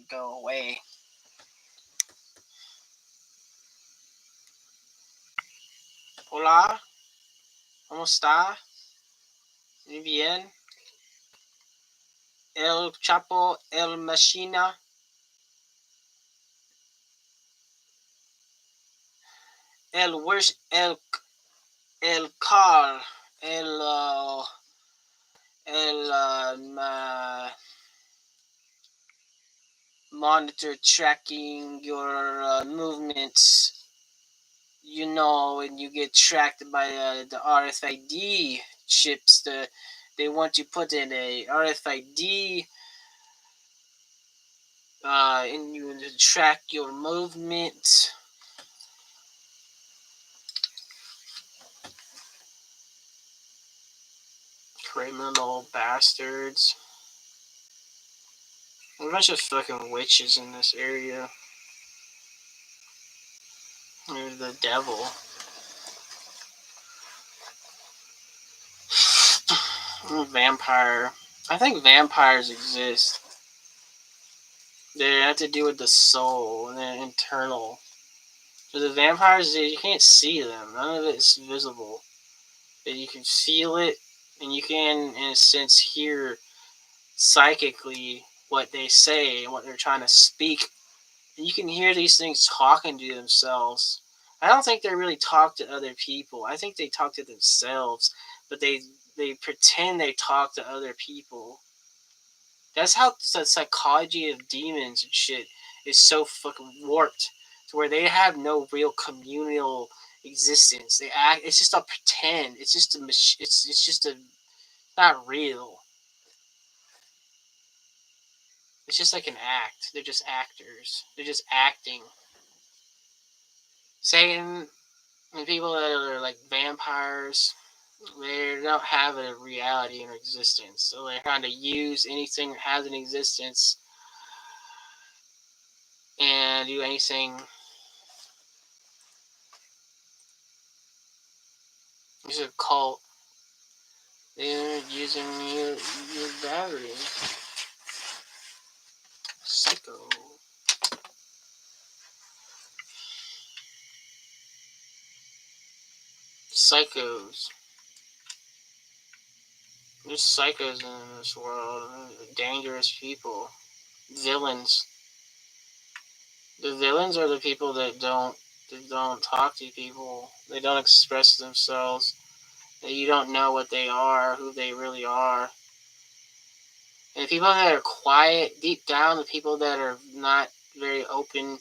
go away. Hola, ¿cómo está? Muy bien. El Chapo, el Machina. El Wish, el Carl, monitor tracking your movements. You know, when you get tracked by the RFID chips, they want you put in a RFID and you track your movement. Criminal bastards. A bunch of fucking witches in this area. They're the devil. Vampire. I think vampires exist. They have to do with the soul and they're internal. So the vampires, you can't see them. None of it is visible. But you can feel it, and you can, in a sense, hear psychically what they say and what they're trying to speak. And you can hear these things talking to themselves. I don't think they really talk to other people. I think they talk to themselves, but they pretend they talk to other people. That's how the psychology of demons and shit is so fucking warped to where they have no real communal existence. They act. It's just a pretend. It's just a. It's just a. Not real. It's just like an act. They're just actors. They're just acting. Satan and people that are like vampires, they don't have a reality in existence. So they're trying to use anything that has an existence and do anything. It's a cult. They're using your battery. Psycho. Psychos. There's psychos in this world. Dangerous people. Villains. The villains are the people that don't talk to people. They don't express themselves. You don't know what they are, who they really are. And the people that are quiet, deep down, the people that are not very open,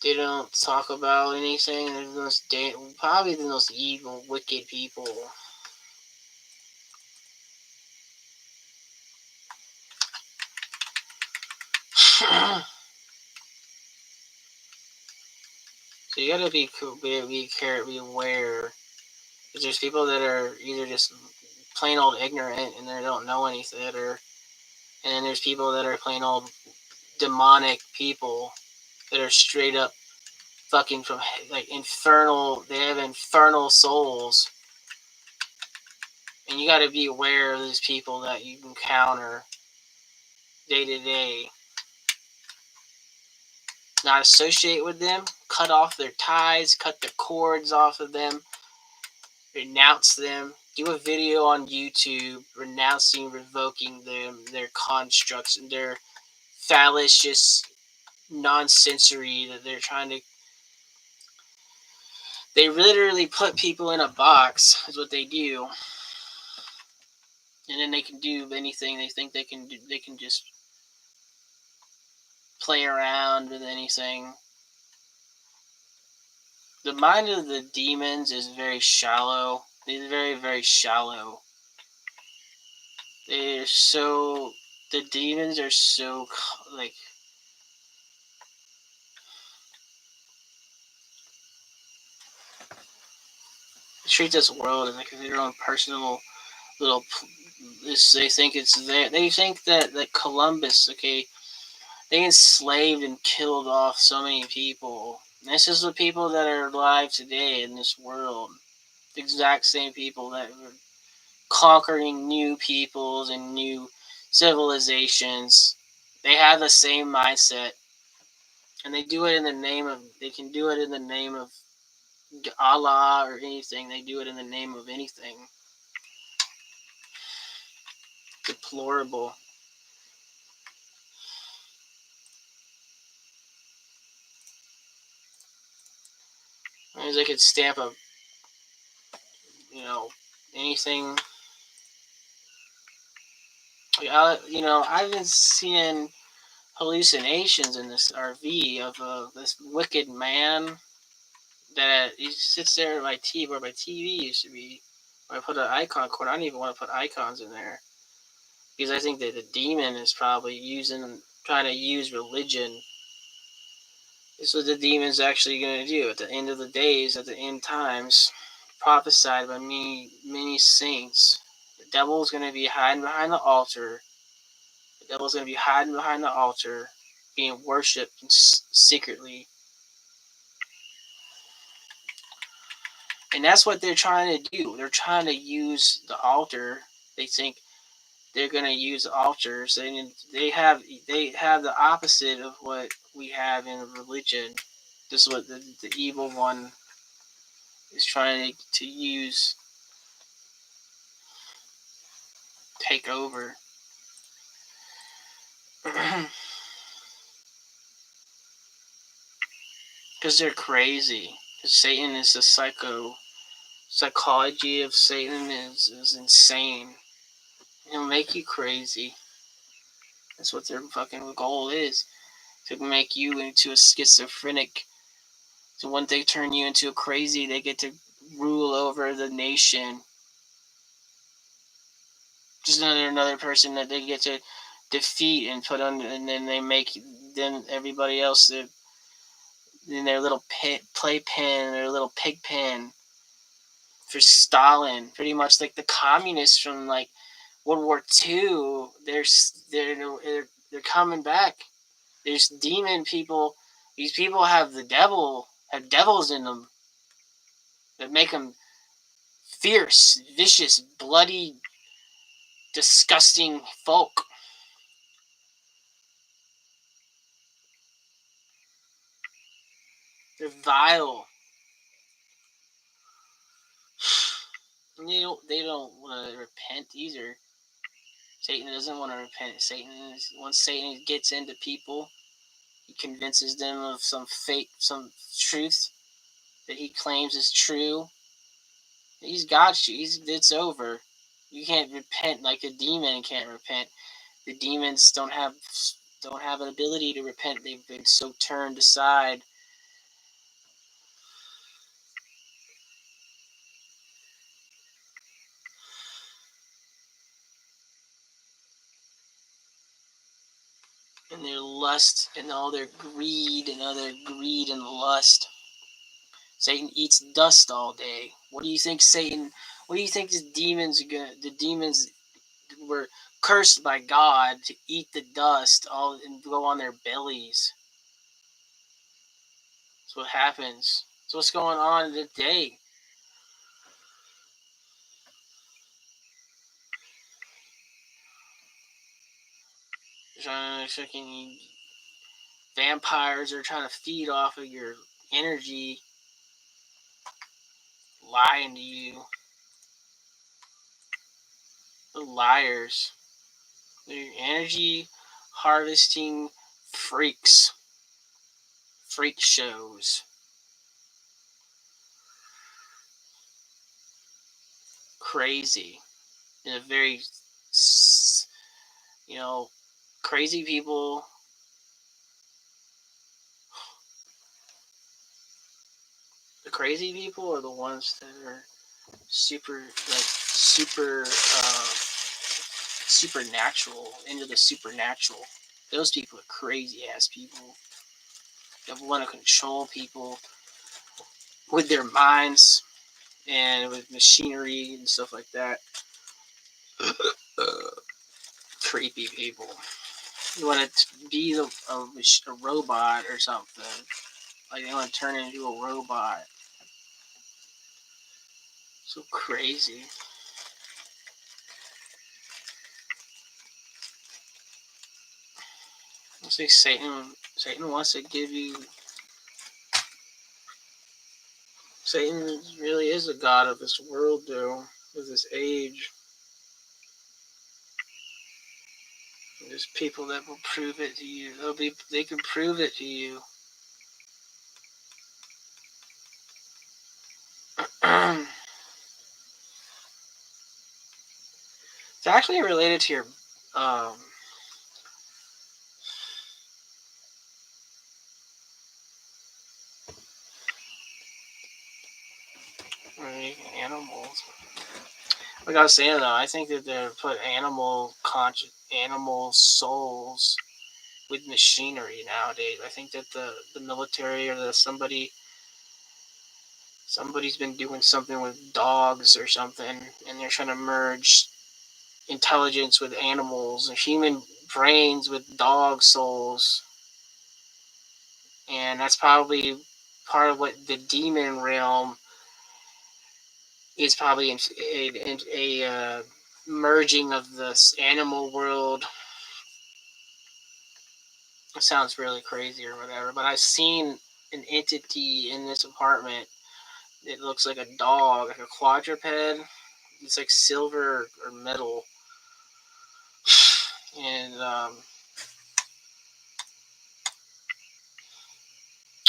they don't talk about anything. They're probably the most evil, wicked people. So you gotta be aware. Because there's people that are either just plain old ignorant and they don't know anything, and then there's people that are plain old demonic people that are straight up fucking from like infernal. They have infernal souls, and you got to be aware of these people that you encounter day to day. Not associate with them. Cut off their ties. Cut the cords off of them. Renounce them. Do a video on YouTube renouncing, revoking them, their constructs, and their fallacious nonsensory that they're trying to. They literally put people in a box, is what they do. And then they can do anything they think they can do. They can just play around with anything. The mind of the demons is very shallow. They're very, very shallow. They're so. The demons are so, like. They treat this world as like their own personal little. They think it's there. They think that Columbus, okay, they enslaved and killed off so many people. And this is the people that are alive today in this world. The exact same people that were conquering new peoples and new civilizations They have the same mindset, and they do it in the name of. They can do it in the name of Allah or anything. They do it in the name of anything. Deplorable. As they could stamp a, anything. I've been seeing hallucinations in this RV of this wicked man that he sits there at my TV, where my TV used to be. When I put an icon cord, I don't even want to put icons in there because I think that the demon is probably trying to use religion. This is what the demon's actually going to do at the end of the days, at the end times, prophesied by many saints. The devil's going to be hiding behind the altar. The devil's going to be hiding behind the altar, being worshipped secretly. And that's what they're trying to do. They're trying to use the altar. They think they're going to use altars. And they have the opposite of what we have in religion. This is what the evil one is trying to use, take over. Because they're crazy. Because Satan is a psychology of Satan is insane. It'll make you crazy. That's what their fucking goal is. To make you into a schizophrenic. So once they turn you into a crazy, they get to rule over the nation. Just another person that they get to defeat and put on, and then they make everybody else in their little playpen, their little pig pen for Stalin. Pretty much like the communists from like World War II. They're coming back. There's demon people. These people have devils in them that make them fierce, vicious, bloody, disgusting folk. They're vile. And they don't want to repent either. Satan doesn't want to repent. Once Satan gets into people, he convinces them of some truth that he claims is true. He's got you. It's over. You can't repent like a demon can't repent. The demons don't have an ability to repent. They've been so turned aside. And their lust and all their greed and lust. Satan eats dust all day. What do you think the demons were cursed by God to eat the dust and go on their bellies? That's what happens. That's what's going on today. Vampires are trying to feed off of your energy, lying to you. The liars. They're energy harvesting freaks. Freak shows. Crazy. In a very, crazy people. The crazy people are the ones that are supernatural, into the supernatural. Those people are crazy ass people that want to control people with their minds and with machinery and stuff like that. Creepy people. You want to be a robot or something. Like they want to turn into a robot. So crazy. See, Satan wants to give you. Satan really is a god of this world, though, of this age. There's people that will prove it to you. They can prove it to you. It's actually related to your um, animals. Like I was saying though, I think that they put animal souls with machinery nowadays. I think that the military or somebody's been doing something with dogs or something, and they're trying to merge intelligence with animals, and human brains with dog souls, and that's probably part of what the demon realm is probably a merging of this animal world. It sounds really crazy or whatever, but I've seen an entity in this apartment. It looks like a dog, like a quadruped. It's like silver or metal, and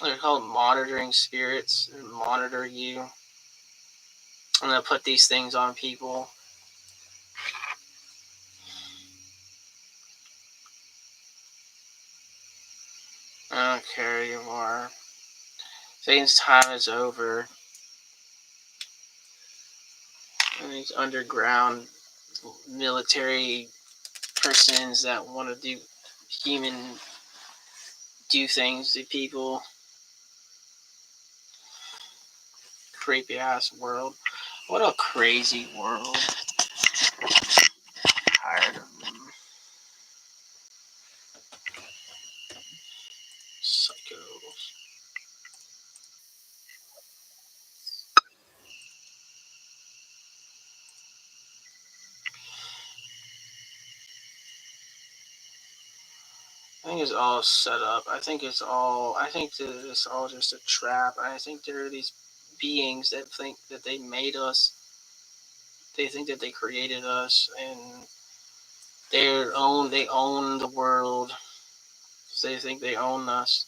they're called monitoring spirits. They monitor you, and they'll put these things on people. I don't care anymore. Satan's time is over. And these underground military persons that want to do things to people. Creepy ass world. What a crazy world. Tired of them. Psychos. I think it's all set up. I think that it's all just a trap. I think there are these beings that think that they made us. They think that they created us, and they own the world. So they think they own us,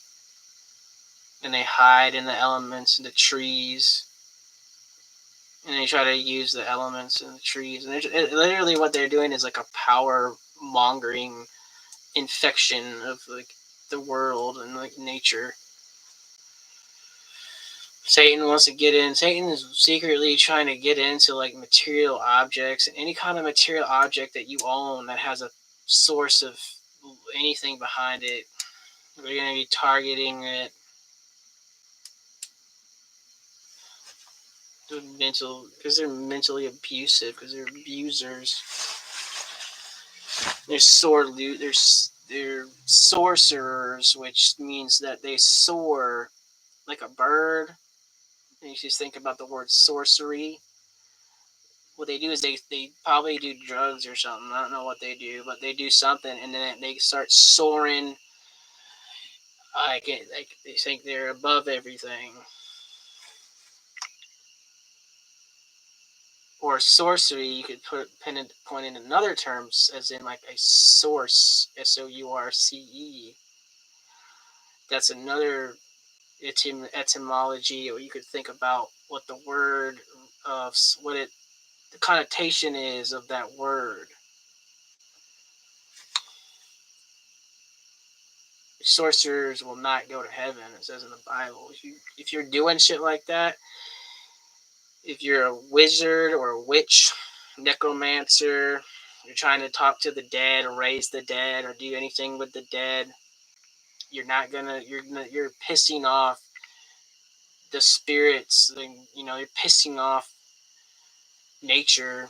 and they hide in the elements and the trees, and they try to use the elements and the trees. And literally, what they're doing is like a power mongering infection of like the world and like nature. Satan wants to get in. Satan is secretly trying to get into like material objects and any kind of material object that you own that has a source of anything behind it. They're going to be targeting it. Because they're mentally abusive, because they're abusers. They're sorcerers, which means that they soar like a bird. And you just think about the word sorcery. What they do is they probably do drugs or something. I don't know what they do, but they do something, and then they start soaring. Like they think they're above everything. Or sorcery, you could point in another terms, as in like a source, source. That's another etymology, or you could think about what the word of what it the connotation is of that word. Sorcerers will not go to heaven, it says in the Bible. If you're doing shit like that, if you're a wizard or a witch, necromancer, you're trying to talk to the dead or raise the dead or do anything with the dead, you're pissing off the spirits. You're pissing off nature.